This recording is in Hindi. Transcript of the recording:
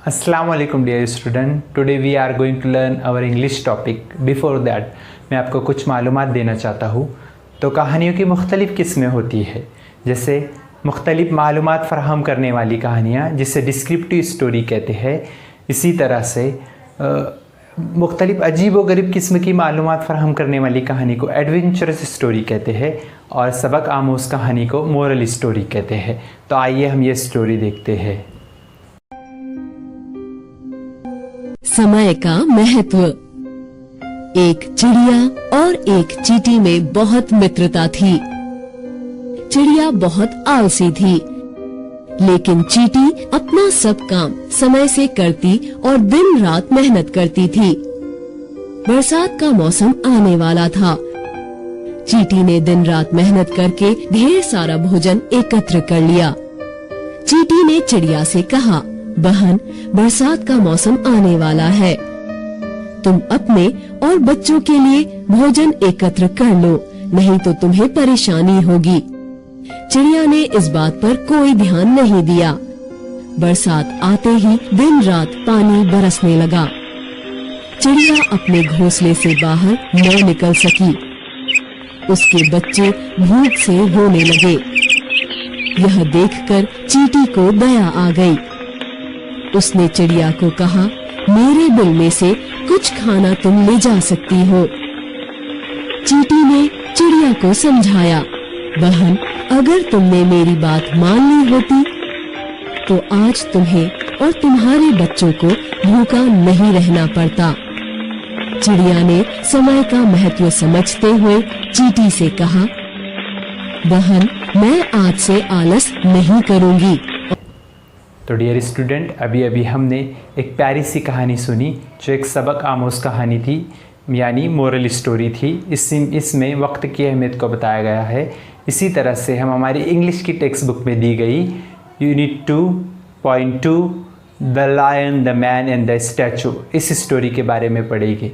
अस्सलाम वालेकुम dear student, today we are going to learn our English topic. Before that मैं आपको कुछ मालूमात देना चाहता हूँ। तो कहानियों की मुख्तलिफ़ किस्में होती है, जैसे मुख्तलिफ़ मालूमात फ़राहम करने वाली कहानियाँ जिसे डिस्क्रिप्टिव स्टोरी कहते हैं। इसी तरह से मुख्तलिफ़ अजीब व गरीब किस्म की मालूमात फ़राहम करने वाली कहानी को एडवेंचरस स्टोरी कहते हैं और सबक आमोज़ कहानी को मोरल स्टोरी कहते हैं। तो आइए हम ये स्टोरी देखते हैं। समय का महत्व। एक चिड़िया और एक चींटी में बहुत मित्रता थी। चिड़िया बहुत आलसी थी, लेकिन चींटी अपना सब काम समय से करती और दिन रात मेहनत करती थी। बरसात का मौसम आने वाला था। चींटी ने दिन रात मेहनत करके ढेर सारा भोजन एकत्र कर लिया। चींटी ने चिड़िया से कहा, बहन, बरसात का मौसम आने वाला है, तुम अपने और बच्चों के लिए भोजन एकत्र कर लो, नहीं तो तुम्हें परेशानी होगी। चिड़िया ने इस बात पर कोई ध्यान नहीं दिया। बरसात आते ही दिन रात पानी बरसने लगा। चिड़िया अपने घोंसले से बाहर न निकल सकी। उसके बच्चे भूख से रोने लगे। यह देखकर चींटी को दया आ गई। उसने चिड़िया को कहा, मेरे बिल में से कुछ खाना तुम ले जा सकती हो। चींटी ने चिड़िया को समझाया, बहन, अगर तुमने मेरी बात मान ली होती तो आज तुम्हें और तुम्हारे बच्चों को भूखा नहीं रहना पड़ता। चिड़िया ने समय का महत्व समझते हुए चींटी से कहा, बहन, मैं आज से आलस नहीं करूंगी। तो डियर स्टूडेंट, अभी हमने एक प्यारी सी कहानी सुनी जो एक सबक आमोज़ कहानी थी, यानी मोरल स्टोरी थी। इसमें वक्त की अहमियत को बताया गया है। इसी तरह से हम हमारी इंग्लिश की टेक्स्ट बुक में दी गई unit 2.2 the lion, the man and the statue, इस स्टोरी के बारे में पढ़ेंगे।